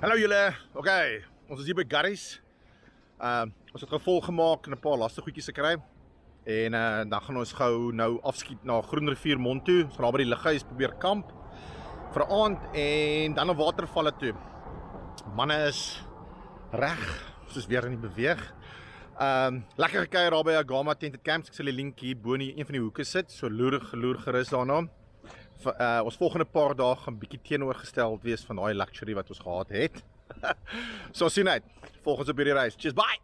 Hallo julle, oké, ons is hier by Garry's. Ons het gevolg gemaak en 'n paar lastige goedjies gekry. En dan gaan ons gou nou afskiet na Groenrivier Mond toe. Ons gaan daar by die lughuis probeer kamp vir 'n aand en dan na watervalle toe. Manne is reg, ons is weer in die beweeg. Lekker gekuier daar by Agama Tented Camps. Ek sal die link hier bo in een van die hoeke sit, so loer gerus daarna. Ons volgende paar dae gaan bietjie teenoorgesteld wees van daai luxury wat ons gehad het. So sien uit. Volg ons op hierdie reis. Cheers, bye.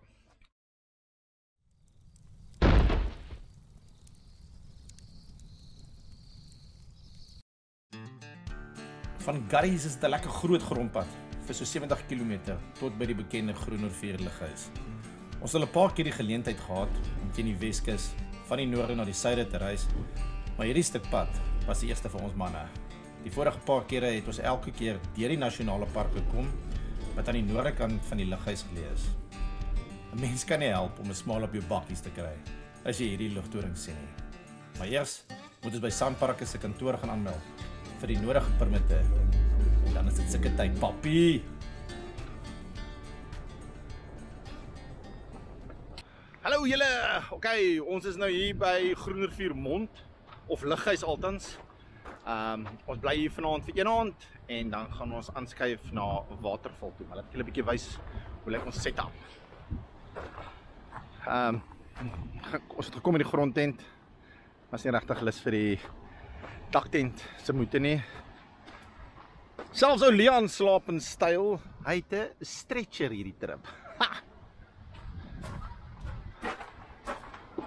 Van Garry's is dit 'n lekker groot grondpad vir so 70 km tot by die bekende Groenrivier lughuis. Ons het 'n paar keer die geleentheid gehad om teen die Weskus van die noorde na die suide te reis, maar hierdie stuk pad was die eerste vir ons manne. Die vorige paar kere het ons elke keer deur die nasionale park gekom wat aan die noorde kant van die lughuis geleë is. 'n Mens kan nie help om 'n smaal op jou bakkies te kry as jy hierdie lugtoring sien nie. Maar eers moet ons by Sanparks se kantoor gaan aanmeld vir die nodige permitte. En dan is dit sulke tyd, papi. Hallo julle. Okay, ons is nou hier by Groenrivier Mond of lughuis altans. Ons bly hier vanaand vir een aand en dan gaan ons aanskuif na waterval toe. Maar laat ek julle 'n bietjie wys hoe lyk ons setup. Ons het gekom in die grondtent. Was nie regtig lus vir die daktent se moete nie. Selfs ou Leon slaap in styl. Hy het 'n stretcher hierdie trip. Ha!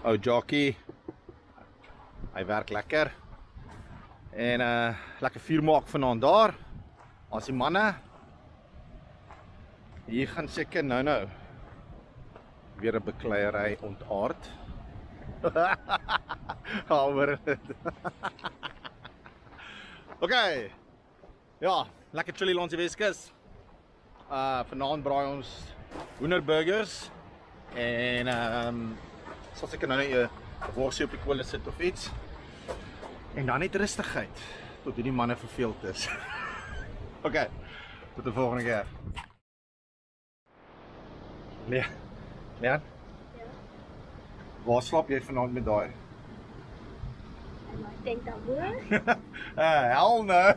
Ou jockey. Hy werk lekker. En lekker vuur maak vanaand daar. As die manne. Hier gaan seker nou weer 'n bekleierery ontaard. Houer dit. Okay. Ja, lekker chilly langs die Weskus. Vanaand braai ons hoenderburgers en sal seker nou net 'n worsie op die kolle sit of iets. En dan net rustigheid tot hierdie manne verveeld is. Okay, tot die volgende keer. Leon? Ja? Waar slaap jy vanaand met daai? Ek dink dan hoor. Hel nou.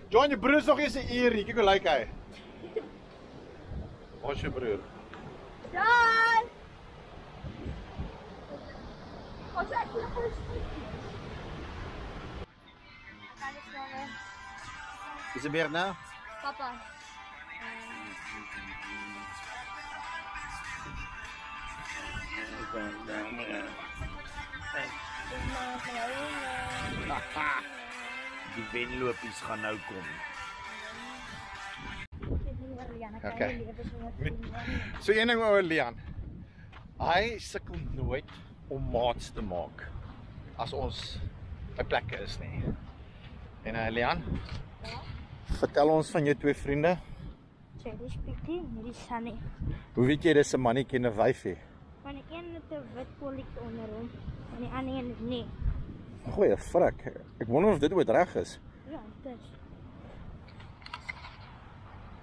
John, jou broer is nog eens 'n uur. Kyk hoe lyk hy. Waar is jou broer? John! Ons het nog eens. Is dit weer nou? Papa. Die wenlopies gaan nou kom. Okay. So een ding oor Leon. Hy sukkel nooit om maats te maak as ons by plekke is nie. En Leon? Ja? Vertel ons van jou twee vriende. Charlie Spitty en hierdie Sunny. Hoe weet jy dis 'n mannetjie en 'n wyfie? Want die een met 'n wit kolletjie onder hom en die ander een nie. Goeie frik. Ek wonder of dit ooit reg is. Ja, dit is.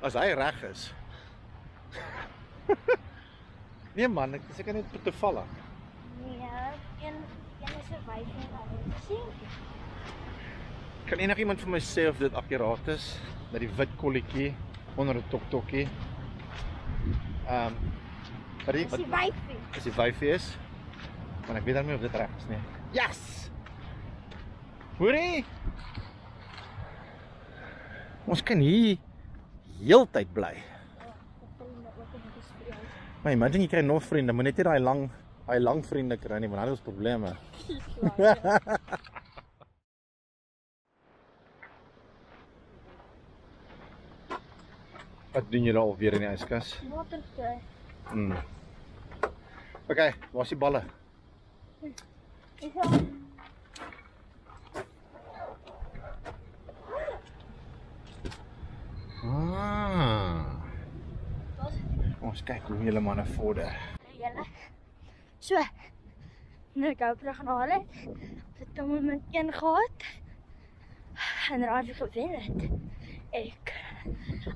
As hy reg is. Nee man, ek seker net toevallig. Nee, een is 'n wyfie en die ander is 'n seentjie. Kan enigiemand vir my sê of dit akkuraat is met die wit kolletjie onder 'n toktokkie? Dis die wyfie. As die wyfie is, maar ek weet dan nie of dit reg is nie. Yes! Hoorie! Ons kan hier heeltyd bly. Maar imagine jy kry nog vriende, moet net nie daai lang vriende kry nie, want dan het ons probleme. Wat doen julle alweer in die yskas? Water kry. Okay, waar is die balle? Is al. Ons kyk hoe julle manne vorder. Julle. So. Nou ek GoPro gaan haal het. Het hom met een gehad. En raai wie gewen het. Ek.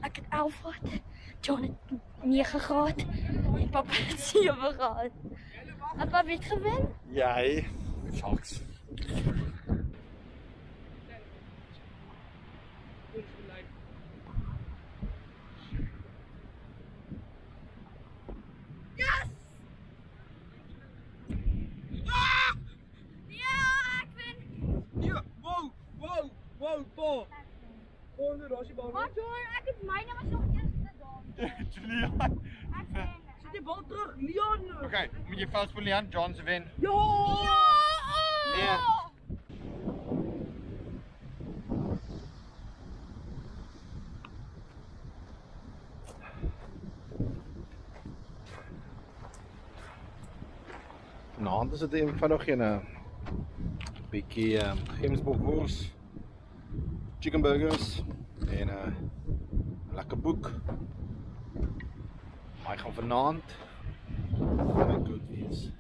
Ek het 11 gehad. John het 9 gehad. En papa het 7 gehad. En papa het gewen? Jy, sharks. Yes! Ja, ek wen. Ja, wow, pa. Onder daar is die bal. Wat hoor, ek het myne was nog eerste daar. Julian. Ek wen. Sit die bal terug, Leon. Okay, moet jy vals vir Leon, John se wen. Ja! Nee. Vanaand is dit eenvoudig een bietjie gemsbokwoers, chicken burgers en 'n lekker boek. Maar ek gaan vanaand baie goed wees.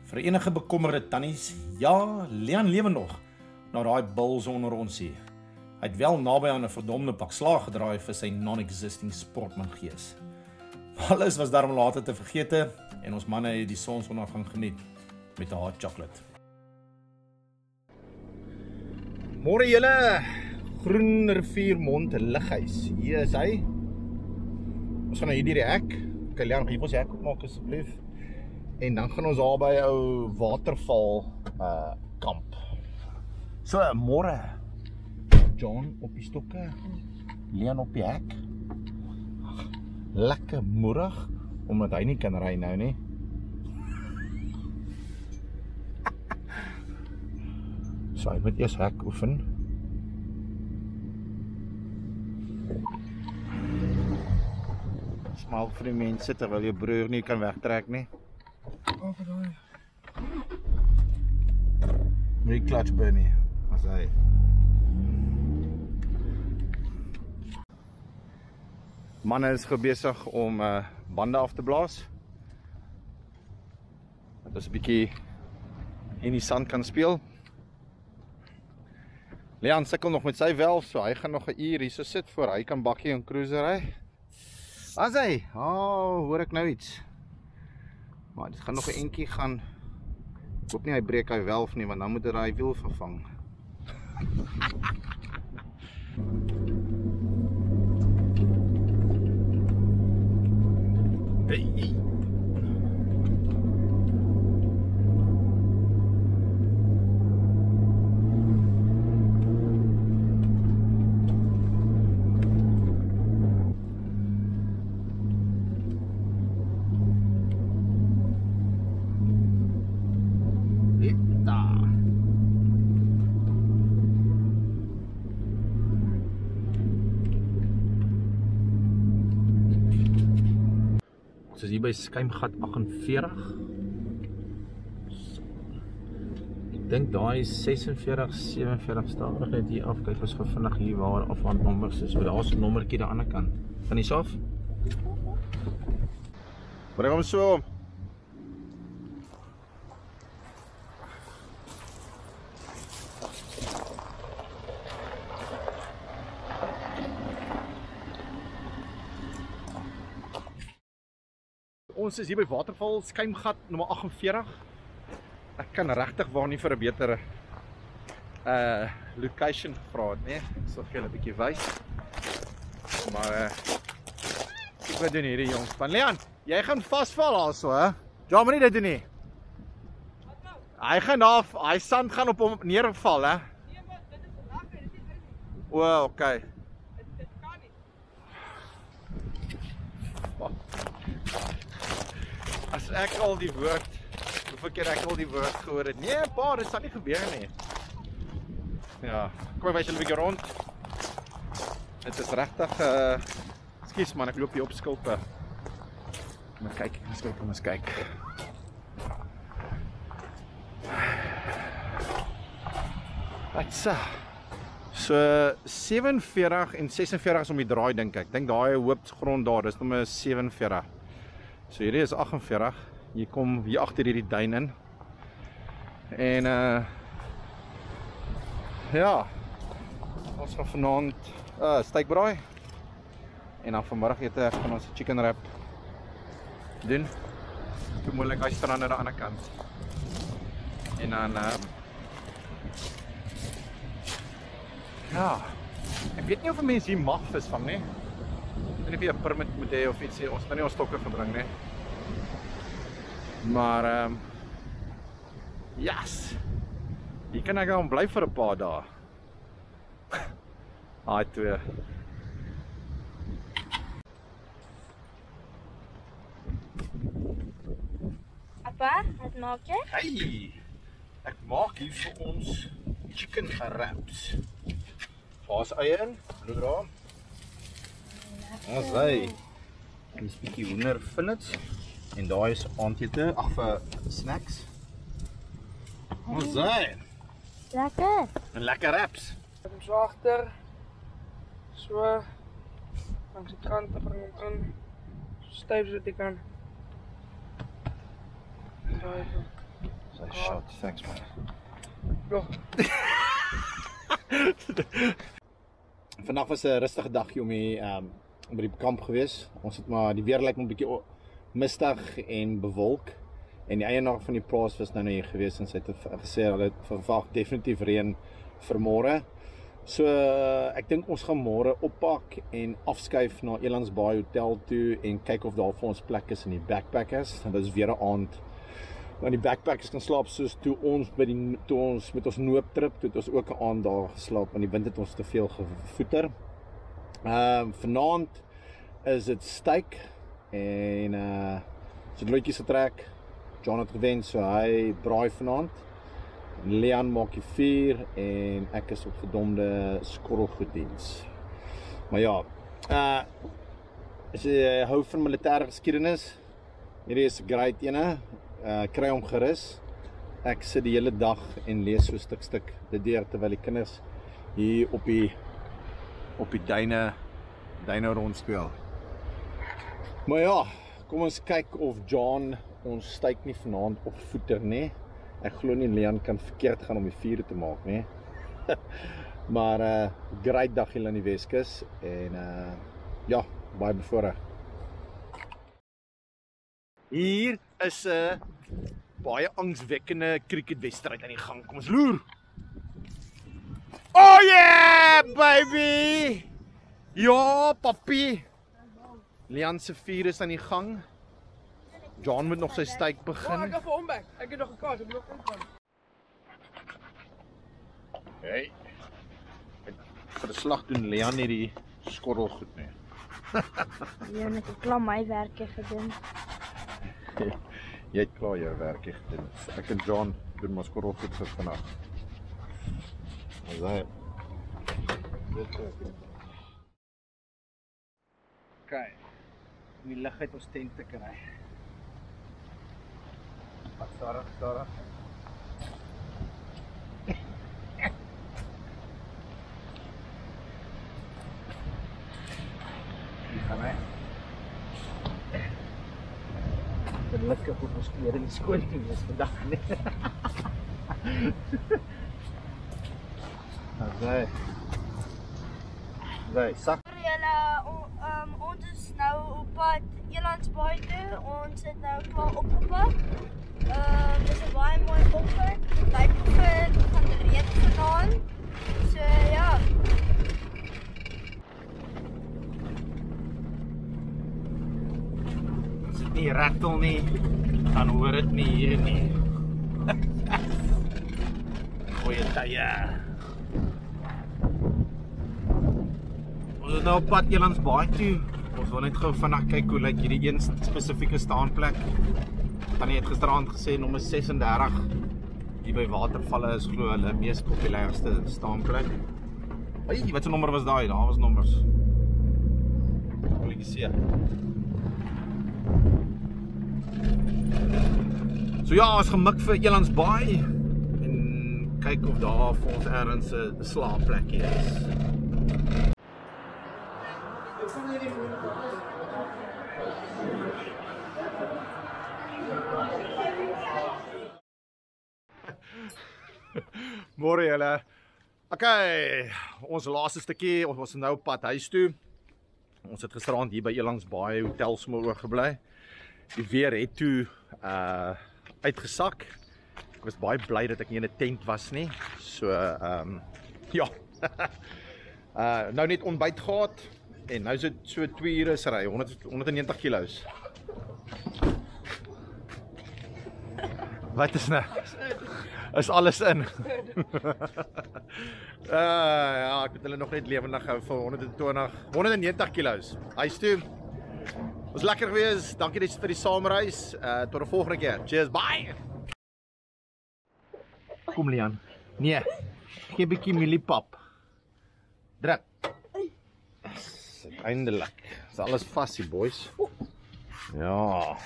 Vir enige bekommerde tannies, ja, Leon lewe nog na daai buls onder ons hier. Hy het wel naby aan 'n verdomde pak slaag gedraai vir sy non-existing sportman gees. Alles was daarom later te vergete en ons manne het die sonsondergang geniet met 'n hot chocolate. Môre julle, Groen Rivier Mond Lighuis. Hier is hy. Ons gaan nou hier die hek. Okay, Leon, gaan jy ons hek opmaak asseblief? En dan gaan ons daar by ou waterval kamp. So, môre. John op die stokke, Leon op die hek. Lekker moerig, omdat hy nie kan ry nou nie. So, hy moet eers hek oefen. Smaak vir die mense terwyl jou broer nie kan wegtrek nie. Oh, verdorie. Moet die clutch burn nie, as hy. Manne is besig om bande af te blaas. Dat ons 'n bietjie in die sand kan speel. Leon sukkel nog met sy welf, so hy gaan nog 'n uur hier so sit voor hy kan bakkie en cruiser ry. As hy, hoor ek nou iets. Maar dit gaan nog 'n entjie gaan. Ek hoop nie hy breek hy welf nie, want dan moet hy daai wiel vervang. Hey. Ons is hier by skuimgat 48. Ek dink daai is 46, 47 stadig net hier af. Kyk ons gou vinnig hier waar afhandnommers is. So daar's 'n nommertjie aan die ander kant. Van die af. Bring hom so. Ons is hier by Waterval, skuimgat nommer 48. Ek kan regtig waar nie vir 'n betere location gevra het, nee. Ek sal vir julle 'n bietjie wys. Maar ek wat doen hierdie jongs van Leon, jy gaan vasval daarso, hè? Ja, maar nie dit doen nie. Wat nou? Hy gaan af, hy sand gaan op hom neerval, hè? Nee, maar dit is reg, dit is nie. O, okay. Dit kan nie. As ek al die woord, hoeveel keer ek al die woord gehoor het, nee pa, dit sal nie gebeur nie. Ja, kom ek wys julle 'n bietjie rond. Dit is regtig, ekskuus man, ek loop hier op skulpe. Kom eens kyk. Atsa. So 47 en 46 is om die draai dink ek. Dink daai hoopgrond daar, dis nommer 47. So hierdie is 48. Jy kom hier agter hierdie duin in. En Ja, ons gaan vanaand steakbraai en dan vanmiddagete gaan ons 'n chicken wrap doen. Toe moontlik hy strand aan die ander kant. En dan ja, ek weet nie of mense hier mag visvang nie. Ek weet nie of jy 'n permit moet hê of iets, ons het nie ons stokke gebring nie. Maar yes. Hier kan ek gaan bly vir 'n paar dae. Daai twee. Appa, wat maak jy? Hey! Ek maak hier vir ons chicken wraps. Waar's eie in? Bloedra. Ons hy. En 'n bietjie hoender fillets en daai is aandete, ag vir snacks. Ons hy. Lekker. En lekker wraps. Ek hom so agter. So. Langs die kant bring hom in. So styf soos jy kan. Daai so. Sy shot, thanks man. Ja. Vandag was 'n rustige dagie om by die kamp gewees. Ons het maar die weer lyk 'n bietjie mistig en bewolk. En die eienaar van die plaas was nou hier gewees en sy het gesê hulle verwag definitief reën vir môre. So ek dink ons gaan môre oppak en afskuif na Elandsbaai Hotel toe en kyk of daar vir ons plek is in die backpackers. En dit is weer 'n aand want die backpackers kan slaap soos toe ons met ons nooptrip, toe het ons ook 'n aand daar geslaap en die wind het ons te veel gevoeter. Vanaand is dit steak en so loetjies getrek. John het gewen, so hy braai vanaand. Leon maak die vuur en ek is op verdomde skorrelgoeddiens. Maar ja, as jy hou van militêre geskiedenis, hierdie is 'n great ene. Kry hom gerus. Ek sit die hele dag en lees so stuk dit deur terwyl die kinders hier op die duine rondspeel. Maar ja, kom ons kyk of John ons steak nie vanaand opvoeter nie. Ek glo nie Leon kan verkeerd gaan om die vuur te maak nie. Maar great dag hier aan die Weskus en ja, baie bevoorreg. Hier is 'n baie angswekkende cricketwedstryd aan die gang. Kom ons loer. Oh yeah, baby! Ja, papi. Leon se vuur is aan die gang. John moet nog sy steak Oh, begin. ek gaan vir hom back. Ek het nog 'n kaart, ek moet nog ingaan. Hey. Vir die slag doen Leon nie die skorrel goed nie. Jy het 'n klam my werke gedoen. Jy het klaar jou werkie gedoen. Ek en John doen maar skorrel goed vir vandag. Ons okay. Die lig uit ons tent te kry. Wat Sarah. Die gaan hy. Gelukkig op ons klere nie skoon nie is vandag nie. Daai sak. Ons is nou op pad Elandsbaai toe. Ons het nou klaar opgepak. Dis 'n baie mooi oggend. Lyk of dit gaan reën vanaand. So ja. As dit nie rattel nie, dan hoor dit nie hier nie. Goeie tye. Ons is nou op pad Elandsbaai toe. Ons wil net gou vinnig kyk hoe lyk hierdie een spesifieke staanplek. Tannie het gisteraand gesê nommer 36 hier by Watervalle is glo hulle mees populairste staanplek. Ai, wat 'n nommer was daai? Daar was nommers. Wil ek sê. So ja, ons gemik vir Elandsbaai en kyk of daar vir ons ergens 'n slaapplekkie is. Môre julle. Okay, ons laaste stukkie, ons was nou op pad huis toe. Ons het gisterand hier by Elandsbaai Hotel sommer oorgebly. Die weer het toe uitgesak. Ek was baie bly dat ek nie in 'n tent was nie. So ja. Nou net ontbyt gehad en nou is dit so 2 ure se ry, 190 kilos. Wat is nou? Is alles in? Ja, ek moet hulle nog net lewendig hou vir 190 kilos. Huis toe. Was lekker gewees. Dankie vir die saamreis. Tot 'n volgende keer. Cheers. Bye. Kom Lian. Nee. Gee 'n bietjie mieliepap. Druk. Eindelik. Is alles vas hier, boys. Ja.